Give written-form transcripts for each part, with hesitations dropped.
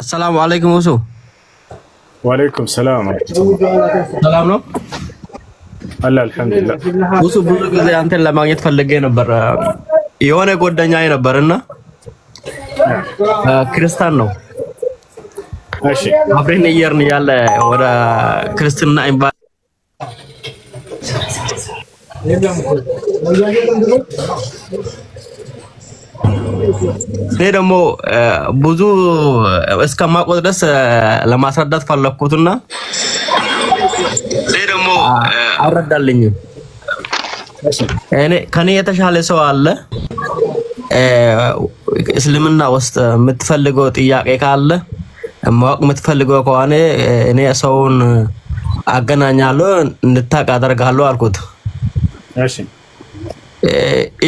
السلام عليكم وسو. وعليكم السلام. ሰላም ነው አለ አልሐምዱሊላህ። ብዙ ጊዜ አንተን ለማግኘት ፈልጌ ነበር። የሆነ ጓደኛዬ ነበርና ክርስቲያን ነው። እሺ አብረን እየርን ያለ ወደ ክርስትና ኢምባ እኔ ደግሞ ብዙ እስከማውቀው ድረስ ለማስረዳት ፈለኩትና እኔ ደግሞ አልረዳልኝም። ከኔ የተሻለ ሰው አለ። እስልምና ውስጥ የምትፈልገው ጥያቄ ካለ ማወቅ የምትፈልገው ከሆነ እኔ ሰውን አገናኛለሁ እንድታውቅ አደርጋለሁ አልኩት።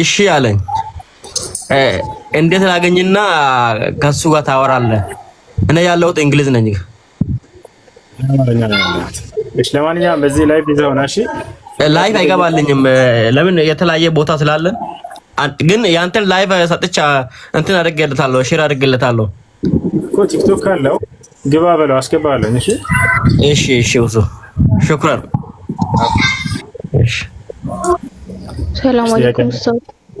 እሺ አለኝ። እንዴት ላገኝና ከሱ ጋር ታወራለህ? እኔ ያለሁት እንግሊዝ ነኝ። እሺ ለማንኛውም በዚህ ላይቭ ይዘውና እሺ ላይቭ አይገባልኝም። ለምን የተለያየ ቦታ ስላለን። ግን ያንተን ላይቭ ሰጥቻ እንትን አድርጌለታለሁ፣ ሼር አድርጌለታለሁ እኮ ቲክቶክ ካለው ግባ በለው አስገባለሁ። እሺ እሺ እሺ ውሱ ሹክራን። እሺ ሰላም አለይኩም።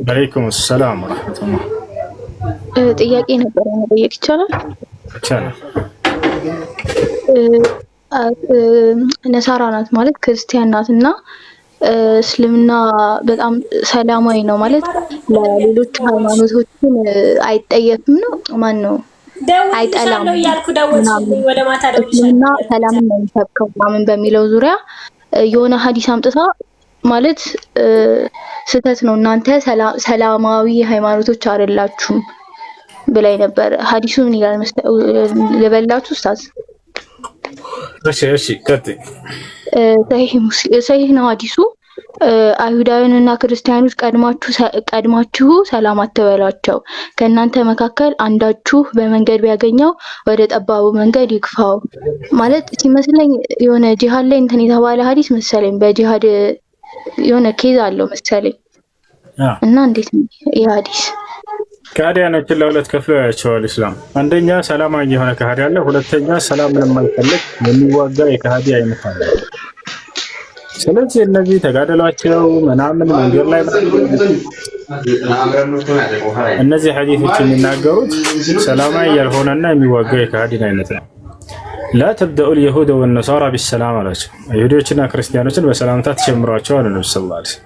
ወአለይኩም ሰላም ወራህመቱላህ። ጥያቄ ነበር መጠየቅ ይቻላል? ይቻላል። ነሳራ ናት ማለት ክርስቲያን ናት እና እስልምና በጣም ሰላማዊ ነው ማለት ለሌሎች ሃይማኖቶችን አይጠየፍም ነው ማን ነው አይጠላም እስልምና ሰላምን ነው የሚሰብከው ማምን በሚለው ዙሪያ የሆነ ሐዲስ አምጥታ ማለት ስህተት ነው እናንተ ሰላማዊ ሃይማኖቶች አይደላችሁም ብላይ ነበር። ሐዲሱ ምን ይላል ለበላችሁ ኡስታዝ? እሺ ቀጥይ። ሰሂህ ነው ሐዲሱ። አይሁዳውያንና ክርስቲያኖች ቀድማችሁ ሰላም አትበሏቸው፣ ከእናንተ መካከል አንዳችሁ በመንገድ ቢያገኘው ወደ ጠባቡ መንገድ ይግፋው ማለት ሲመስለኝ የሆነ ጂሃድ ላይ እንትን የተባለ ሐዲስ መሰለኝ። በጂሃድ የሆነ ኬዝ አለው መሰለኝ እና እንዴት ነው ይህ ሐዲስ? ከሃዲያኖችን ለሁለት ከፍሎ ያያቸዋል ኢስላም። አንደኛ ሰላማዊ የሆነ ከሃዲ አለ፣ ሁለተኛ ሰላምን የማይፈልግ የሚዋጋ የከሃዲ አይነት አለ። ስለዚህ እነዚህ ተጋደሏቸው ምናምን መንገድ ላይ እነዚህ ሐዲሶች የሚናገሩት ሰላማዊ ያልሆነና የሚዋጋ የከሃዲን አይነት ነው። ላ ተብደኡ اليهود والنصارى بالسلام አላቸው። አይሁዶችና ክርስቲያኖችን በሰላምታ ተጀምሯቸው አለ ነብዩ ሰለላሁ ዐለይሂ ወሰለም።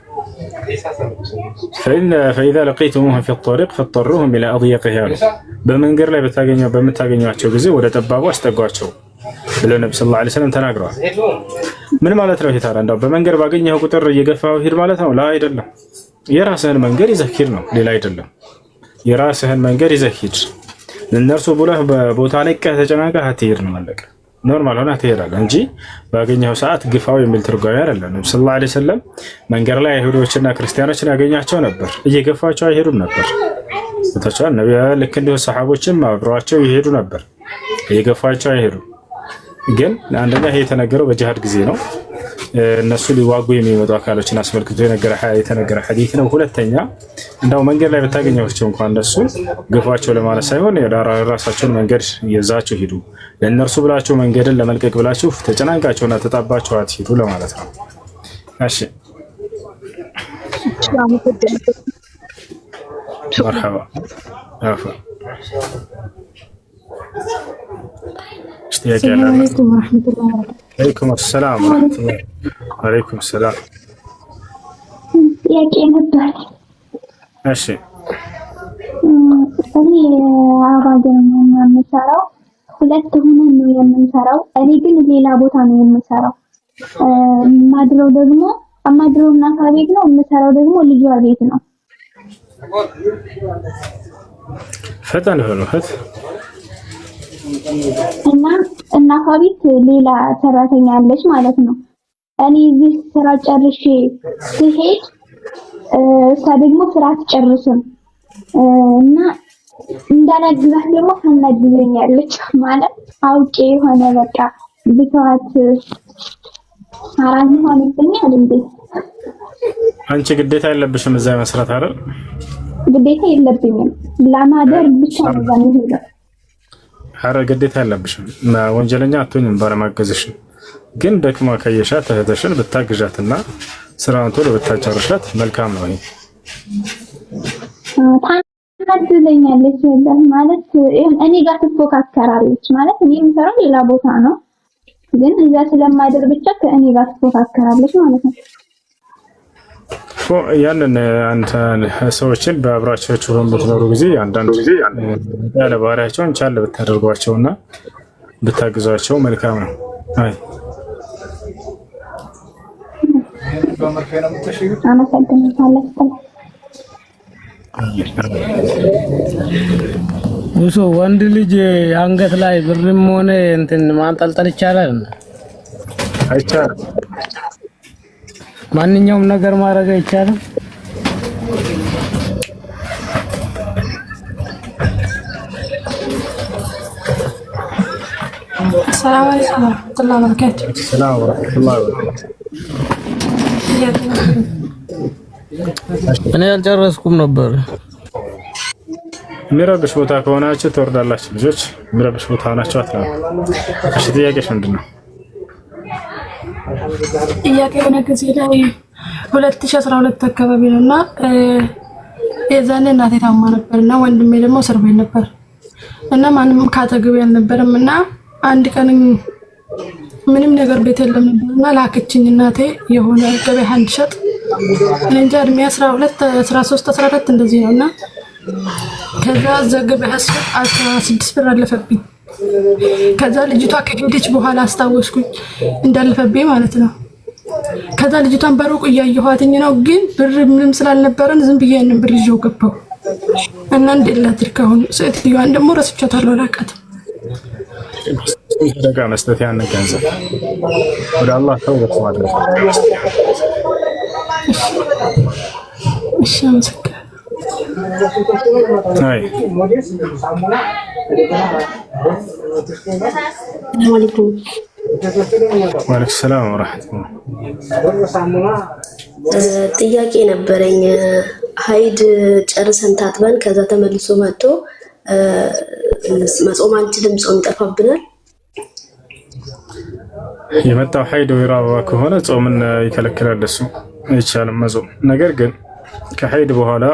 فإذا لقيتموهم في الطريق فاضطروهم إلى أضيقها በመንገድ ላይ በምታገኟቸው ጊዜ ወደ ጠባቡ አስጠጓቸው ብለው ነብዩ ሰለላሁ ዐለይሂ ወሰለም ተናግረዋል። ምን ማለት ነው? ይታራ እንደው በመንገድ ባገኘው ቁጥር እየገፋው ሂድ ማለት ነው? ላ አይደለም። የራስህን መንገድ ይዘህ ሂድ ነው፣ ሌላ አይደለም። የራስህን መንገድ ይዘህ ሂድ። ለነርሱ ብለህ በቦታ ላይ ከተጨናነቀህ አትሄድ ነው ማለት ነው። ኖርማል ሆነ ትሄዳለህ እንጂ ባገኘው ሰዓት ግፋው የሚል ትርጓሜ አይደለም። ነብዩ ሰለላሁ ዐለይሂ ወሰለም መንገድ ላይ አይሁዶችና ክርስቲያኖችን ያገኛቸው ነበር፣ እየገፋቸው አይሄዱም ነበር። ተቻለ ነብዩ ልክ እንደ ሰሃቦችም አብረዋቸው ይሄዱ ነበር፣ እየገፋቸው አይሄዱም። ግን አንደኛ ይሄ የተነገረው በጂሃድ ጊዜ ነው፣ እነሱ ሊዋጉ የሚመጡ አካሎችን አስመልክቶ የተነገረ ሐዲስ ነው። ሁለተኛ እንደው መንገድ ላይ በታገኛቸው እንኳን እነሱ ግፋቸው ለማለት ሳይሆን የራሳቸውን መንገድ ይዛችሁ ሂዱ፣ ለእነርሱ ብላችሁ መንገድን ለመልቀቅ ብላችሁ ተጨናንቃቸውና ተጣባቸው አትሂዱ ለማለት ነው። እሺ መርሐባ አፋ السلام عليكم ورحمة الله وبركاته. عليكم السلام ورحمة الله. عليكم السلام. ጥያቄ ነበር። እሺ እኔ አባገር ነው የምሰራው፣ ሁለት ሆነን ነው የምንሰራው። እኔ ግን ሌላ ቦታ ነው የምሰራው። ማድረው እናቷ ቤት ነው የምሰራው፣ ደግሞ ልጇ ቤት ነው። ፈጣን ሆኖ እና እናቷ ቤት ሌላ ሰራተኛ አለች ማለት ነው። እኔ እዚህ ስራ ጨርሼ ስሄድ እሷ ደግሞ ስራ አትጨርስም እና እንዳላግዛት ደግሞ ታናግዘኛለች ማለት አውቄ የሆነ በቃ ብተዋት አራኝ ሆነብኛል እንዴ? አንቺ ግዴታ የለብሽም እዛ መስራት አይደል? ግዴታ የለብኝም። ለማደር ብቻ ነው የሚሄደው። ሐረ ግዴታ ያለብሽም ወንጀለኛ አትሆኝም ባለማገዝሽ። ግን ደክማ ከየሻት እህትሽን ብታግዣትና ስራውን ቶሎ ብታጨርሻት መልካም ነው። ታድለኛለች ማለት እኔ ጋር ትፎካከራለች ማለት እኔ የምሰራው ሌላ ቦታ ነው፣ ግን እዛ ስለማደር ብቻ ከእኔ ጋር ትፎካከራለች ማለት ነው። ያንን አንተ ሰዎችን በአብራቻችሁ በምትኖሩ ጊዜ አንዳንድ ጊዜ ያለ ባህሪያቸውን ቻል ብታደርጓቸውና ብታግዟቸው መልካም ነው። አይ ውሶ ወንድ ልጅ አንገት ላይ ብርም ሆነ እንትን ማንጠልጠል ይቻላል? አይቻልም። ማንኛውም ነገር ማድረግ አይቻልም? ሰላም አለይኩም ወራህመቱላሂ ወበረካቱህ። ሰላም ወራህመቱላሂ ወበረካቱህ። እኔ አልጨረስኩም ነበር። የሚረብሽ ቦታ ከሆናችሁ ትወርዳላችሁ። ልጆች የሚረብሽ ቦታ ናቸው አትላሉ። እሺ ጥያቄሽ ምንድን ነው? ጥያቄ የሆነ ጊዜ ላይ 2012 አካባቢ ነውና የዛኔ እናቴ ታማ ነበርና ወንድሜ ደግሞ እስር ቤት ነበር እና ማንም ካጠገቤ አልነበረም እና አንድ ቀን ምንም ነገር ቤት የለም ነበርና ላከችኝ እናቴ የሆነ ገበያ አንድ ሸጥ እንጃ እድሜ 12 13 14 እንደዚህ ነውና ከዛ ገበያ 16 ብር አለፈብኝ። ከዛ ልጅቷ ከሄደች በኋላ አስታወስኩኝ እንዳለፈብኝ ማለት ነው። ከዛ ልጅቷን በሩቅ እያየኋትኝ ነው፣ ግን ብር ምንም ስላልነበረን ዝም ብዬ ያንን ብር ይዤው ገባሁ እና እንዴት ላድርግ አሁን? ሴትዮዋን ደግሞ ረስቻታለሁ፣ አላውቃትም። ደጋ መስጠት ያንን ገንዘብ ወደ አላህ ተውበት ማድረግ። እሺ አመሰግናለሁ። አይ ወአለይኩም ሰላም ወራህመቱላህ። ጥያቄ ነበረኝ። ሀይድ ጨርሰን ታጥበን ከዛ ተመልሶ መጥቶ መጾም አንችልም፣ ጾም ይጠፋብናል። የመጣው ሀይድ ወይራ አበባ ከሆነ ጾምን ይከለክላል። እሱ አይቻልም መጾም። ነገር ግን ከሀይድ በኋላ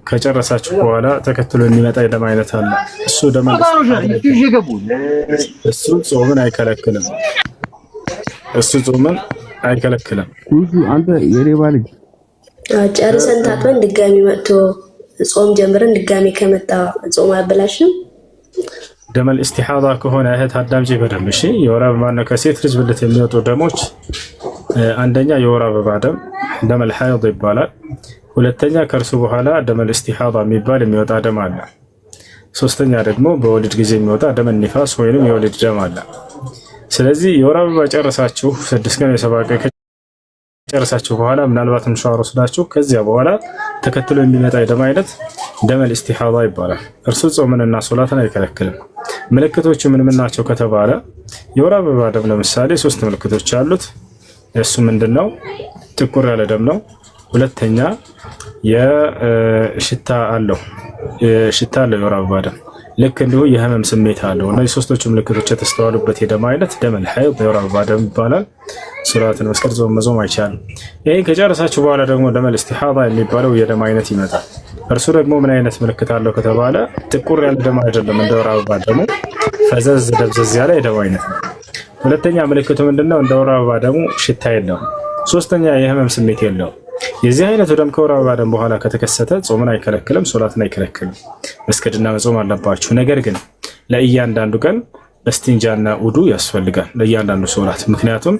ከጨረሳችሁ በኋላ ተከትሎ የሚመጣ የደም አይነት አለ። እሱ ደም እሱ ጾምን አይከለክልም። እሱ ጾምን አይከለክልም። አንተ የሌባ ልጅ ጨርሰን ታጥበን ድጋሚ መጥቶ ጾም ጀምረን ድጋሚ ከመጣ ጾም አያበላሽም። ደመል ኢስቲሃዳ ከሆነ እህት አዳምጪ በደንብ እሺ። የወር አበባ ነው ከሴት ልጅ ብልት የሚወጡ ደሞች አንደኛ የወር አበባ ደም ደመል ሐይድ ይባላል። ሁለተኛ ከእርሱ በኋላ ደመል ኢስቲሃዳ የሚባል የሚወጣ ደም አለ። ሶስተኛ ደግሞ በወሊድ ጊዜ የሚወጣ ደመል ኒፋስ ወይንም የወሊድ ደም አለ። ስለዚህ የወር አበባ ጨርሳችሁ 6 ቀን የ7 ቀን ጨርሳችሁ በኋላ ምናልባትም ሻወር ወስዳችሁ ከዚያ በኋላ ተከትሎ የሚመጣ የደም አይነት ደመል ኢስቲሃዳ ይባላል። እርሱ ጾምንና ሶላትን አይከለክልም። ምልክቶቹ ምን ምን ናቸው ከተባለ የወር አበባ ደም ለምሳሌ 3 ምልክቶች አሉት። እሱ ምንድነው? ጥቁር ያለ ደም ነው። ሁለተኛ የሽታ አለው የወር አበባ ደም ልክ እንዲሁ የህመም ስሜት አለው። እነዚህ ሶስቶቹ ምልክቶች የተስተዋሉበት የደም አይነት ደመል ሐይድ የወር አበባ ደም ይባላል። ሶላትን መስገድ ጾም መጾም አይቻልም። ይሄን ከጨረሳችሁ በኋላ ደግሞ ደመል ኢስቲሃዳ የሚባለው የደም አይነት ይመጣል። እርሱ ደግሞ ምን አይነት ምልክት አለው ከተባለ ጥቁር ያለ ደም አይደለም፣ እንደ ወር አበባ ደሙ ፈዘዝ ደብዘዝ ያለ የደም አይነት ነው። ሁለተኛ ምልክቱ ምንድነው? እንደ ወር አበባ ደሙ ሽታ የለውም። ሶስተኛ የህመም ስሜት የለውም። የዚህ አይነቱ ደም ከወር አበባ ደም በኋላ ከተከሰተ ጾምን አይከለክልም፣ ሶላትን አይከለክልም። መስገድና መጾም አለባችሁ። ነገር ግን ለእያንዳንዱ ቀን እስቲንጃና ውዱ ያስፈልጋል ለእያንዳንዱ ሶላት። ምክንያቱም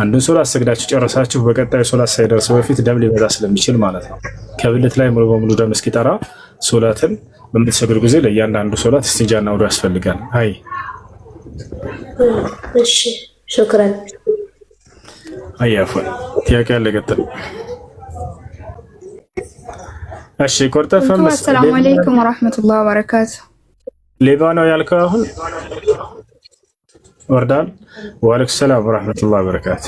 አንዱን ሶላት ሰግዳችሁ ጨረሳችሁ በቀጣዩ ሶላት ሳይደርስ በፊት ደም ሊበዛ ስለሚችል ማለት ነው። ከብልት ላይ ሙሉ በሙሉ ደም እስኪጠራ ሶላትን በምትሰግዱ ጊዜ ለእያንዳንዱ ሶላት እስቲንጃና ውዱ ያስፈልጋል። አይ እሺ ሹክራን። አያፈን ጥያቄ አለ ቀጥል። እሺ ቆርጠፈም ሰላም አለይኩም ወራህመቱላሂ ወበረካቱ። ሌባ ነው ያልከው አሁን ወርዳል። ወአለይኩም ሰላም ወራህመቱላሂ ወበረካቱ።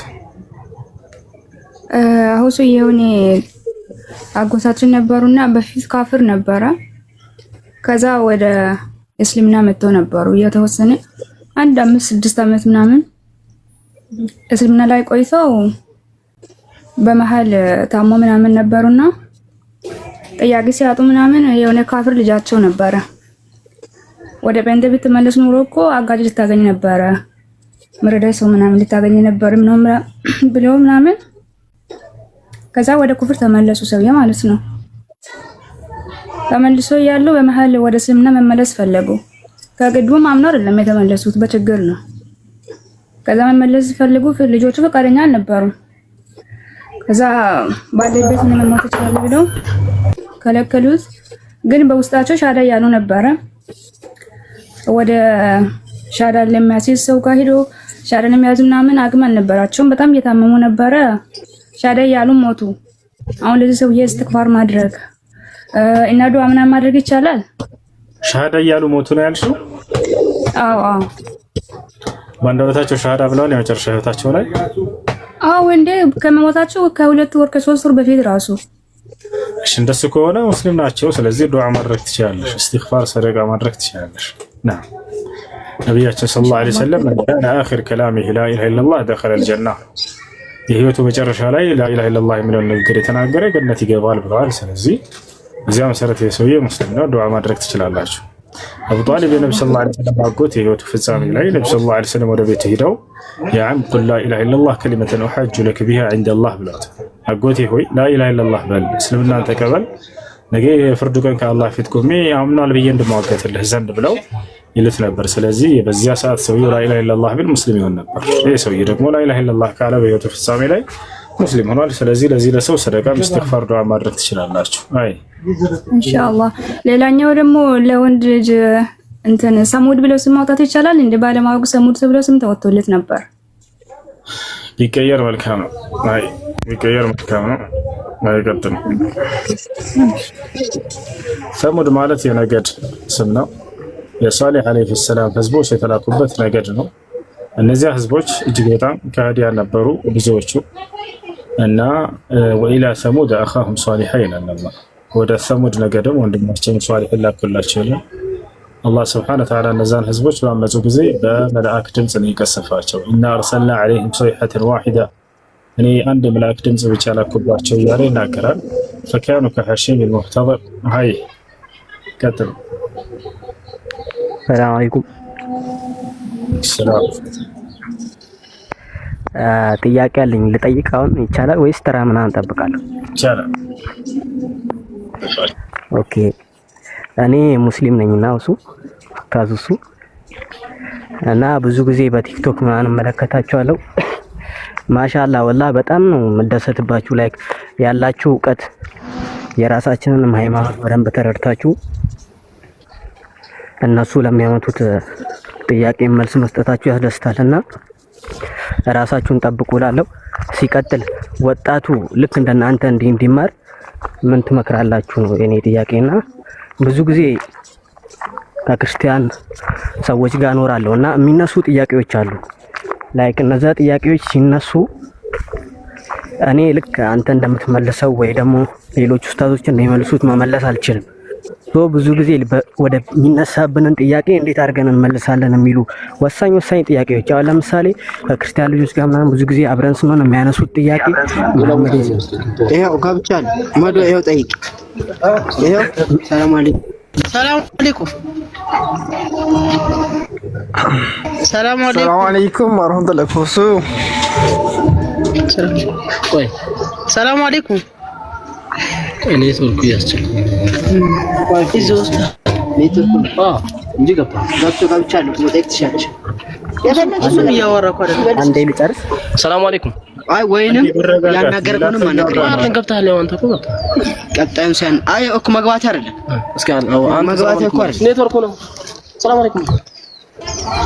አሁን የሆነ አጎታችን ነበሩና በፊት ካፍር ነበረ። ከዛ ወደ እስልምና መጥተው ነበሩ። የተወሰነ 5-6 ዓመት ምናምን እስልምና ላይ ቆይተው በመሃል ታሞ ምናምን ነበሩና ጥያቄ ሲያጡ ምናምን የሆነ ካፍር ልጃቸው ነበረ ወደ ጴንጤ ብትመለስ ኑሮ እኮ አጋዥ ልታገኝ ነበረ፣ መረዳይ ሰው ምናምን ልታገኝ ነበር ምናምን ብለው ምናምን ከዛ ወደ ኩፍር ተመለሱ ሰውዬ ማለት ነው። ተመልሶ ያለው በመሃል ወደ እስልምና መመለስ ፈለጉ። ከግድቡም አምነው አይደለም የተመለሱት፣ በችግር ነው። ከዛ መመለስ ፈልጉ፣ ልጆቹ ፈቃደኛ አልነበሩም። ከዛ ባለበት ነው መሞት ይችላል ብለው ከለከሉት። ግን በውስጣቸው ሻዳ ያሉ ነበረ። ወደ ሻዳ ለሚያስይዝ ሰው ጋር ሄዶ ሻዳ ለሚያዙና ምን አቅም አልነበራቸውም። በጣም እየታመሙ ነበረ። ሻዳ ያሉ ሞቱ። አሁን ለዚህ ሰውዬ እስትግፋር ማድረግ እና ዱዓ ምናምን ማድረግ ይቻላል? ሻዳ ያሉ ሞቱ ነው ያልሽው? አዎ አዎ። ባንደበታቸው ሻዳ ብለዋል የመጨረሻ ህይወታቸው ላይ? አዎ እንደ ከመሞታቸው ከ2 ወር ከ3 ወር በፊት ራሱ። እሺ እንደሱ ከሆነ ሙስሊም ናቸው። ስለዚህ ዱዓ ማድረግ ትችላለሽ፣ እስትግፋር ሰደቃ ማድረግ ትችላለሽ። ና ነብያችን ሰለላሁ ዐለይሂ ወሰለም ካነ አኺር ከላሚሂ ላ ኢላሃ ኢለላህ ደኸለ አልጀና፣ የህይወቱ መጨረሻ ላይ ላ ኢላሃ ኢለላህ የሚለውን ንግግር የተናገረ ገነት ይገባል ብለዋል። ስለዚህ እዚያ መሰረት የሰውዬ ሙስሊም ነው፣ ዱዓ ማድረግ ትችላላችሁ። አቡ ጣሊብ የነብዩ ሰለላሁ ዐለይሂ ወሰለም አጎት የህይወቱ ፍጻሜ ላይ ነብዩ ሰለላሁ ዐለይሂ ወሰለም ወደ ቤት ሄደው ያ ዓም ቁል ላ ኢላሃ ኢለላህ ከሊመተን ኡሐጁ ለከ ቢሃ ዐንደላህ ብለዋት፣ አጎቴ ሆይ ላ ኢላሃ ኢለላህ በል እስልምናን ተቀበል፣ ነገ የፍርዱ ቀን ከአላህ ፊት ቆሜ አምናል ብዬ እንድሟገትልህ ዘንድ ብለው ይሉት ነበር። ስለዚህ በዚያ ሰዓት ሰውዬው ላ ኢላሃ ኢለላህ ቢል ሙስሊም ይሆን ነበር። ይህ ሰውዬ ደግሞ ላ ኢላሃ ኢለላህ ካለ በህይወቱ ፍጻሜ ላይ ሙስሊም ሆኗል። ስለዚህ ለዚህ ለሰው ሰደቃ ኢስቲግፋር ዱዓ ማድረግ ትችላላችሁ። አይ ኢንሻአላህ። ሌላኛው ደግሞ ለወንድ ልጅ እንትን ሰሙድ ብለው ስም ማውጣት ይቻላል? እንደ ባለማወቅ ሰሙድ ተብለው ስም ተወጥቶለት ነበር። ቢቀየር መልካም ነው። አይ ቢቀየር መልካም ነው። አይቀጥም። ሰሙድ ማለት የነገድ ስም ነው። የሷሊህ አለይሂ ሰላም ህዝቦች የተላኩበት ነገድ ነው። እነዚያ ህዝቦች እጅግ በጣም ከሃዲያን ነበሩ ብዙዎቹ እና ወኢላ ሰሙድ አኻሁም ሷሊህ ይላል አላህ። ወደ ሰሙድ ነገድም ወንድማቸው ሷሊህ ላኩላቸው ይላል አላህ ሱብሓነሁ ወተዓላ። እነዛን ህዝቦች ባመፁ ጊዜ በመልአክ ድምፅ ነው የቀሰፋቸው። ኢና አርሰልና ዐለይሂም ሰይሐተን ዋሂዳ፣ እኔ አንድ መልአክ ድምፅ ብቻ ላኩባቸው እያለ ይናገራል። ፈካኑ ከሐሺም አልሙህተደር። ሀይ ቀጥል። ሰላም አለይኩም። ሰላም። ጥያቄ አለኝ ልጠይቅ። አሁን ይቻላል ወይስ ተራ ምናምን እንጠብቃለሁ? ይቻላል። ኦኬ። እኔ ሙስሊም ነኝና ታዙሱ እና ብዙ ጊዜ በቲክቶክ ምናምን መለከታቸዋለሁ። ማሻአላ ወላሂ በጣም ነው የምደሰትባችሁ። ላይክ ያላችሁ እውቀት የራሳችንንም ሃይማኖት በደንብ ተረድታችሁ እነሱ ለሚያመጡት ጥያቄ መልስ መስጠታችሁ ያስደስታልና ራሳችሁን ጠብቁ እላለሁ። ሲቀጥል ወጣቱ ልክ እንደናንተ እንዲማር ምን ትመክራላችሁ ነው የኔ ጥያቄና ብዙ ጊዜ ከክርስቲያን ሰዎች ጋር እኖራለሁና የሚነሱ ጥያቄዎች አሉ። ላይክ እነዛ ጥያቄዎች ሲነሱ እኔ ልክ አንተ እንደምትመልሰው ወይ ደግሞ ሌሎች ኡስታዞች እንደሚመልሱት መመለስ አልችልም። ብዙ ጊዜ ወደ የሚነሳብንን ጥያቄ እንዴት አድርገን እንመልሳለን የሚሉ ወሳኝ ጥያቄዎች አሁን ለምሳሌ ከክርስቲያን ልጆች ጋር ምናምን ብዙ ጊዜ አብረን ስንሆን የሚያነሱት ጥያቄ ይሄው ገብቻል መዶ ይሄው ጠይቅ ይሄው ሰላም አለይኩም ሰላም አለይኩም ሰላም አለይኩም ወራህመቱላሂ ቆይ ሰላም አለይኩም እኔ ቱርኩ ያስችላል ይዞስ ኔትወርክ እንጂ ገብቻለሁ መጠየቅ ትችላለሽ። የፈለግሽውን እያወራሁ አይደል? አንዴ ልጨርስ። ሰላም አለይኩም። አይ ወይንም ያናገርከውንም ማናገር ገብታለህ አንተ እኮ ቀጣዩን ሲያን አይ እኮ መግባት አይደለም እስኪ አንተ መግባት እኮ አይደል ኔትወርክ ነው። ሰላም አለይኩም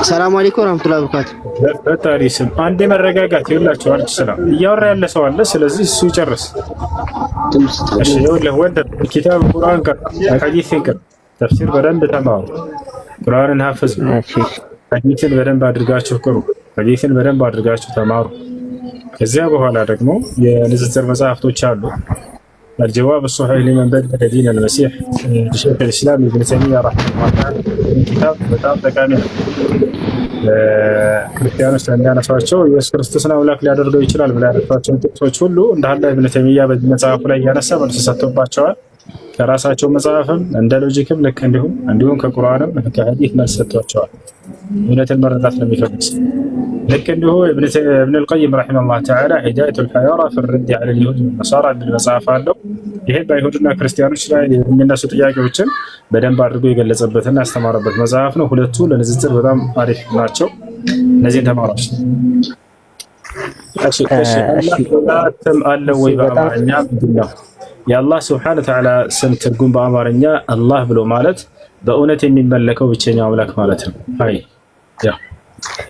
ሰላም አለይኩም ወራህመቱላሂ ወበረካቱ። በታሪ ስም አንዴ መረጋጋት ይላችሁ አርጅ ሰላም እያወራ ያለ ሰው አለ። ስለዚህ እሱ ይጨርስ። እሺ ይኸውልህ ወንድ ኪታብ ቁርአን ጋር ሐዲስን ጋር ተፍሲር በደንብ ተማሩ። ቁርአንን ሐፍዙ። ሐዲስን በደንብ አድርጋችሁ ቅሩ። ሐዲስን በደንብ አድርጋችሁ ተማሩ። ከዚያ በኋላ ደግሞ የንጽጽር መጽሐፍቶች አሉ። الجواب الصحيح لمن بدل دين المسيح لشيخ الاسلام ابن تيميه رحمه الله تعالى كتاب በጣም ጠቃሚ ነው። ክርስቲያኖች የሚያነሷቸው ኢየሱስ ክርስቶስን አምላክ ሊያደርገው ይችላል ብለው ያነሷቸውን ጥቅሶች ሁሉ እንዳለ ኢብኑ ተይሚያ በዚህ መጽሐፉ ላይ እያነሳ መልስ ሰጥቶባቸዋል። ከራሳቸው መጽሐፍም እንደ ሎጂክም ልክ እንዲሁም ከቁርአንም ከሐዲስ መልስ ሰጥቷቸዋል። እውነትን መረዳት ለሚፈልግ ልክ እንዲሁ ኢብኑ አልቀይም ረሒመሁላህ ተዓላ ሂዳየቱል ሐያራ ፊ ረድ ዐለ ልየሁድ ወነሳራ የሚል መጽሐፍ አለው። ይሄ በአይሁድና ክርስቲያኖች ላይ የሚነሱ ጥያቄዎችን በደንብ አድርጎ የገለጸበትና ያስተማረበት መጽሐፍ ነው። ሁለቱ ለንጽጽር በጣም አሪፍ ናቸው። እነዚህን ተማራች። ስም አለው ወይ በአማርኛ ምንድን ነው? የአላህ ስብሐነሁ ወተዓላ ስም ትርጉም በአማርኛ አላህ ብሎ ማለት በእውነት የሚመለከው ብቸኛው አምላክ ማለት ነው። አይ ያ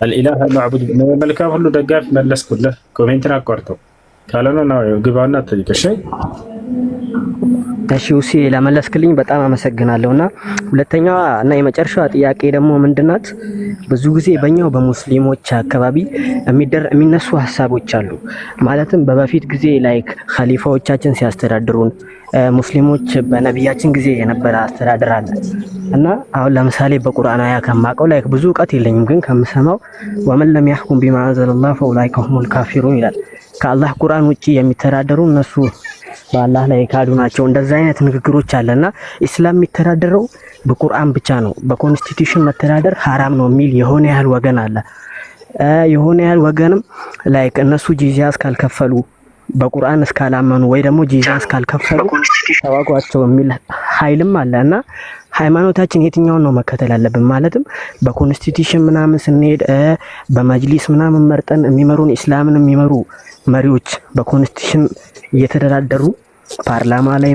አልኢላህ አልማዕቡድ መልካም ሁሉ ደጋፊ መለስኩልህ። ኮሜንትን አቋርጠው ካለና ነው ግባና ጠይቀሽ። እሺ ውሲ ለመለስክልኝ በጣም አመሰግናለሁና ሁለተኛዋ እና የመጨረሻዋ ጥያቄ ደግሞ ምንድናት? ብዙ ጊዜ በእኛው በሙስሊሞች አካባቢ የሚነሱ ሀሳቦች አሉ። ማለትም በበፊት ጊዜ ላይክ ኸሊፋዎቻችን ሲያስተዳድሩን ሙስሊሞች በነቢያችን ጊዜ የነበረ አስተዳደር አለ እና አሁን ለምሳሌ በቁርአን አያ ከማውቀው ላይክ ብዙ እውቀት የለኝም፣ ግን ከምሰማው ወመን ለም ያሕኩም ቢማ አንዘለላህ ፈኡላኢከ ሁሙል ካፊሩን ይላል። ከአላህ ቁርአን ውጪ የሚተዳደሩ እነሱ በአላህ ላይ ካዱ ናቸው። እንደዛ አይነት ንግግሮች አለና ኢስላም የሚተዳደረው በቁርአን ብቻ ነው፣ በኮንስቲቱሽን መተዳደር ሐራም ነው የሚል የሆነ ያህል ወገን አለ። የሆነ ያህል ወገንም ላይክ እነሱ ጂዚያ እስካልከፈሉ በቁርአን እስካላመኑ ወይ ደግሞ ጂዚያ እስካልከፈሉ ተዋጓቸው የሚል ኃይልም አለና ሃይማኖታችን የትኛውን ነው መከተል አለብን? ማለትም በኮንስቲቱሽን ምናምን ስንሄድ በመጅሊስ ምናምን መርጠን የሚመሩን ኢስላምን የሚመሩ መሪዎች በኮንስቲቱሽን እየተደራደሩ ፓርላማ ላይ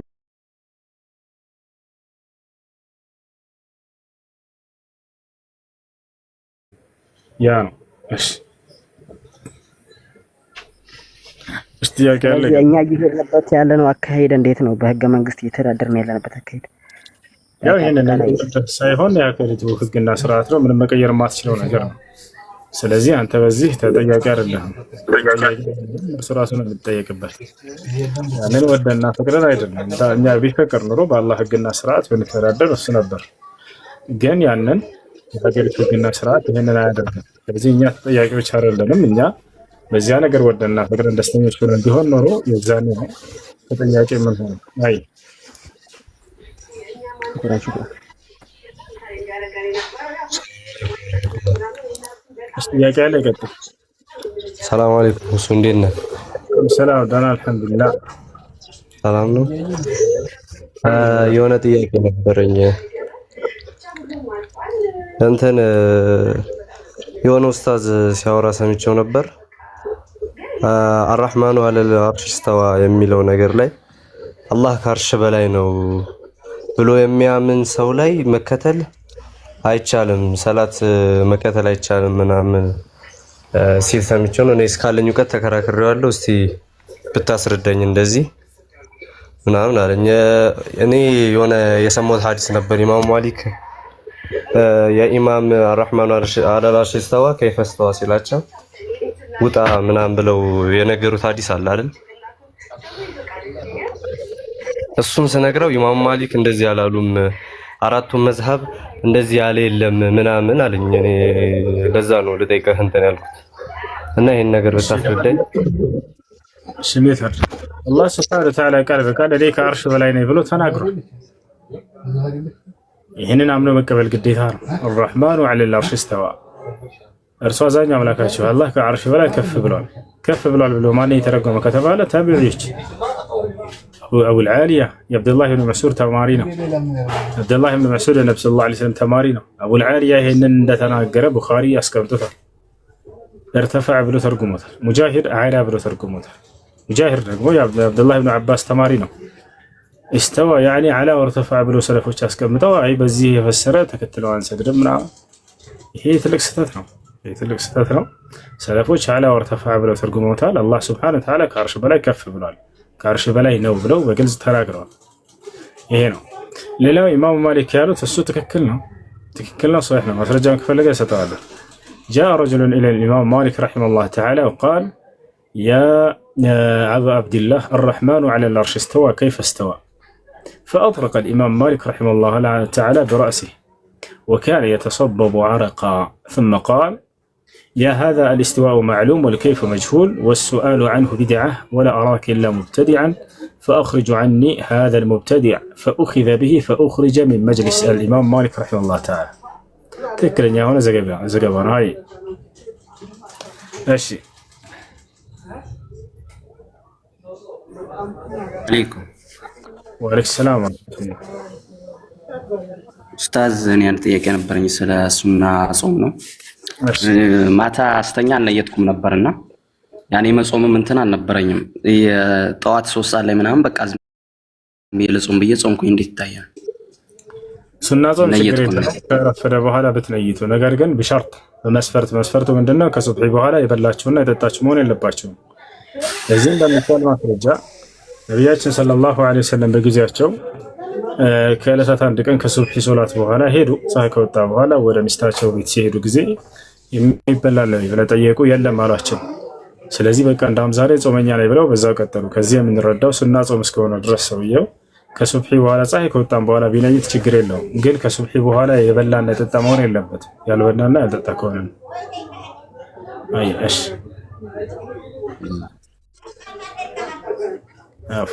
ያ ነው። እሺ ጥያቄ አለ። እኛ እየሄድንበት ያለነው አካሄድ እንዴት ነው? በህገ መንግስት እየተዳደርን ያለንበት አካሄድ ያው ይሄንን ሳይሆን የሀገሪቱ ህግና ስርዓት ነው። ምንም መቀየር የማትችለው ነገር ነው። ስለዚህ አንተ በዚህ ተጠያቂ አይደለህም። እርሱ ራሱ ነው የሚጠየቅበት። ያንን ወደና ፈቅደን አይደለም። እኛ ቢፈቅር ኑሮ በአላህ ህግና ስርዓት ብንተዳደር እሱ ነበር። ግን ያንን የሀገሪቱ ህግና ስርዓት ይሄንን አያደርግም። ስለዚህ እኛ ተጠያቂዎች አይደለንም። እኛ በዚያ ነገር ወደና ፈቅደን ደስተኞች ሆነን ቢሆን ኖሮ የዛኔ ነው ተጠያቂ የምንሆነው። አይ ጥያቄ አለ። ቀጥል። ሰላም አለይኩም። እሱ እንዴት ነህ? ሰላም ደህና አልሐምዱሊላህ። ሰላም ነው። የሆነ ጥያቄ ነበረኝ። እንትን የሆነ ኡስታዝ ሲያወራ ሰምቼው ነበር። አርራህማኑ አለል አርሽ እስተዋ የሚለው ነገር ላይ አላህ ከአርሽ በላይ ነው ብሎ የሚያምን ሰው ላይ መከተል አይቻልም፣ ሰላት መከተል አይቻልም ምናምን ሲል ሰምቼው ነው። እኔ እስካለኝ እውቀት ተከራክሬዋለሁ። እስቲ ብታስረዳኝ እንደዚህ ምናምን አለኝ። እኔ የሆነ የሰማሁት ሐዲስ ነበር። ኢማሙ ማሊክ የኢማም አርራህማኑ አለል አርሽ እስተዋ ከይፈ እስተዋ ሲላቸው ውጣ ምናምን ብለው የነገሩት ሐዲስ አለ አይደል? እሱን ስነግረው ኢማሙ ማሊክ እንደዚህ አላሉም፣ አራቱም መዝሀብ እንደዚህ ያለ የለም ምናምን አለኝ። እኔ ለዛ ነው ልጠይቅህ እንትን ያልኩት እና ይሄን ነገር ብታስረዳኝ። ስሜት አላህ ሱብሓነሁ ወተዓላ ቃል በቃል እኔ ከአርሽ በላይ ነኝ ብሎ ተናግሯል። ይህንን አምኖ መቀበል ግዴታ ነው። አርራህማኑ ዐለል አርሽ እስተዋ፣ እርሱ አዛኝ አምላካቸው አላህ ከአርሽ በላይ ከፍ ብሏል። ከፍ ብሏል ብሎ ማን የተረጎመ ከተባለ ታቢዒዎች አቡል ዓሊያ የአብዱላህ ብን መስዑድ ተማሪ ነው። አብዱላህ ብን መስዑድ የነብዩ ሰለላሁ ዐለይሂ ወሰለም ተማሪ ነው። አቡል ዓሊያ ይህንን እንደተናገረ ቡኻሪ ያስቀምጡታል። እርተፈዐ ብሎ ተርጉሞታል። ሙጃሂድ አዕላ ብሎ ተርጉሞታል። ሙጃሂድ ደግሞ የአብዱላህ ብን አባስ ተማሪ ነው። እስተዋ ያዕኒ አዕላ ወርተፈዐ ብሎ ሰለፎች አስቀምጠው አይ በዚህ የፈሰረ ተከትለው አንሰግድም ምናምን። ይሄ ትልቅ ስህተት ነው። ትልቅ ስህተት ነው። ሰለፎች አዕላ ወርተፈዐ ብለው ተርጉመውታል። አላህ ሱብሓነሁ ወተዓላ ከአርሽ በላይ ከፍ ብሏል፣ ከአርሽ በላይ ነው ብለው በግልጽ ተናግረዋል። ይሄ ነው። ሌላው ኢማሙ ማሊክ ያሉት እሱ ትክክል ነው፣ ትክክል ነው፣ ሶሒህ ነው። ማስረጃውን ከፈለገ እሰጠዋለሁ። ጃአ ረጁሉን ኢላ ኢማም ማሊክ ረሒመሁላህ ተዓላ ወቃል يا أبا عبد الله الرحمن على العرش استوى كيف استوى؟ فأطرق الإمام مالك رحمه الله تعالى برأسه وكان يتصبب عرقا ثم قال يا هذا الاستواء معلوم والكيف مجهول والسؤال عنه بدعة ولا أراك إلا مبتدعا فأخرج عني هذا المبتدع فأخذ به فأخرج من مجلس الإمام مالك رحمه الله تعالى. تذكرني هنا زقبان هاي أشي عليكم. وعليك السلام ورحمة الله. ኡስታዝ እኔ አንድ ጥያቄ ነበረኝ ስለ ሱና ጾም ነው። ማታ አስተኛ አልነየትኩም ነበርና ያኔ መጾምም እንትን አልነበረኝም። የጠዋት 3 ሰዓት ላይ ምናምን በቃ የለጾም ብዬ ጾምኩኝ። እንዴት ይታያል? ሱና ጾም ችግር የለም ከረፈደ በኋላ ብትነይቱ። ነገር ግን በሸርጥ መስፈርቱ ምንድነው? ከሱብሒ በኋላ የበላችሁና የጠጣችሁ መሆን የለባችሁም። ለዚህ እንደሚባል ማስረጃ ነቢያችን ሰለላሁ ዐለይሂ ወሰለም በጊዜያቸው ከዕለታት አንድ ቀን ከሱብሒ ሶላት በኋላ ሄዱ። ፀሐይ ከወጣ በኋላ ወደ ሚስታቸው ቤት ሲሄዱ ጊዜ የሚበላል ብለው ጠየቁ። የለም አሏቸው። ስለዚህ በቃ እንዳውም ዛሬ ጾመኛ ላይ ብለው በዛው ቀጠሉ። ከዚህ የምንረዳው ሱና ጾም እስከሆነ ድረስ ሰውየው ከሱብሒ በኋላ ፀሐይ ከወጣም በኋላ ቢነይት ችግር የለውም። ግን ከሱብሒ በኋላ የበላና የጠጣ መሆን የለበትም። ያልበላና ያልጠጣ ከሆነ ነው። አይ እሺ አፍ